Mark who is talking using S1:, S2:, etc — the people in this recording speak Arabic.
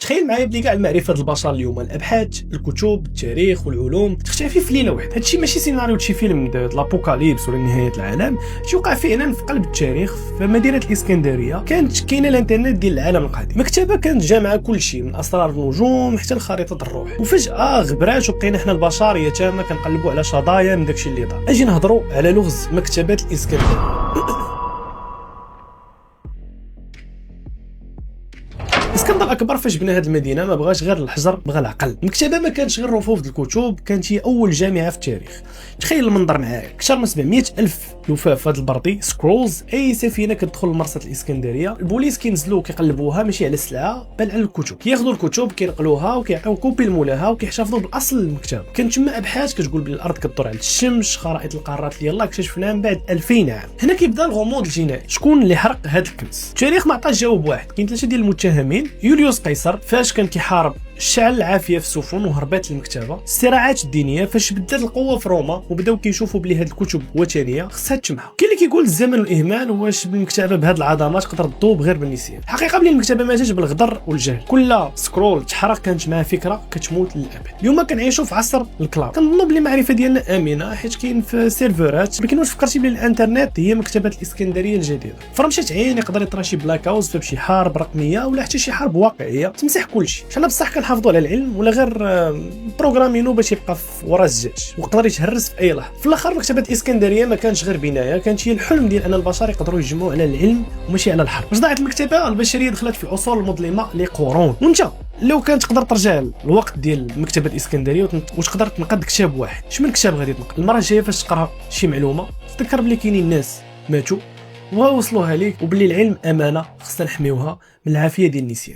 S1: تخيل معايا بلي كاع المعرفه ديال البشر اليوم، الابحاث، الكتب، التاريخ والعلوم تختفي في ليله واحده. هادشي ماشي سيناريو شي فيلم د لابوكاليبس ولا نهايه العالم، شي وقع فعلا في قلب التاريخ في مدينه الاسكندريه. كانت كاينه الانترنت ديال العالم القديم، مكتبه كانت جامعه كل شيء من اسرار النجوم حتى لخريطه الروح. وفجاه غبرات وبقينا حنا البشر يتامى كنقلبوا على شظايا من داكشي اللي دار. اجي نهضروا على لغز مكتبه الاسكندريه. اسكندر الاكبر فاش بنى هذه المدينه ما بغاش غير الحجر، بغى العقل. المكتبه ما كانتش غير رفوف ديال الكتب، كانت هي اول جامعه في التاريخ. تخيل المنظر معايا، اكثر من 700 الف لفاف هذا البرطي سكرولز. اي سفينه كتدخل لمرسى الاسكندريه البوليس كينزلوا كيقلبوها ماشي على السلعه بل على الكتب، كياخذوا الكتب كينقلوها وكيعطيو كوبي لمولاها وكيحتفظوا بالاصل المكتبه. كانت تما ابحاث كتقول بلي الارض كدور على الشمس، خرائط القارات اللي يلاه اكتشفناها من بعد 2000 عام. هنا كيبدا الغموض الجنائي، شكون اللي حرق هذا الكنز؟ التاريخ ما عطاش جواب واحد. كاين ثلاثه ديال المتهمين: يوليوس قيصر فاش كان كيحارب شعل العافيه في السفن وهربات للمكتبه، الصراعات الدينيه فاش بدات القوه في روما وبداو كيشوفوا بلي هاد الكتب وثنيه خصها تمحى، كاين اللي كيقول الزمن والاهمال، واش بالمكتبه بهاد العظمه تقدر تذوب غير بالنسيان. الحقيقه بلي المكتبه ماتت بالغدر والجهل، كل سكرول تحرق كانت معها فكره كتموت للابد. اليوم كنعيشوا في عصر الكلاود، كنظنوا بلي المعرفه ديالنا امنه حيت كاين في سيرفرات. ولكن واش فكرتي بلي الانترنت هي مكتبه الاسكندريه الجديده؟ فرمشات عين يقدر يطرا شي بلاك هاوس في شي حرب رقميه ولا حتى شي حرب واقعيه تمسح كلشي. حنا بصح كنحافظوا على العلم ولا غير بروغرامينو باش يبقى في ورا الزجاج ويقدر يتهرس في اي لحظه. في الاخر مكتبه الاسكندريه ما كانش غير بنايه، كانت هي الحلم ديال ان البشر يقدروا يجمعوا على العلم وماشي على الحرب. باش ضاعت المكتبه البشريه دخلت في العصور المظلمه لقرون. وانت لو كان تقدر ترجع الوقت ديال مكتبه الاسكندريه وتقدر تنقد كتاب واحد، شمن كتاب غادي تنقد؟ المره الجايه فاش تقرا شي معلومه تذكر بلي كاينين ناس ماتوا ووصلوها ليك، وبلي العلم امانه خصنا نحميوها من العافيه ديال النسيان.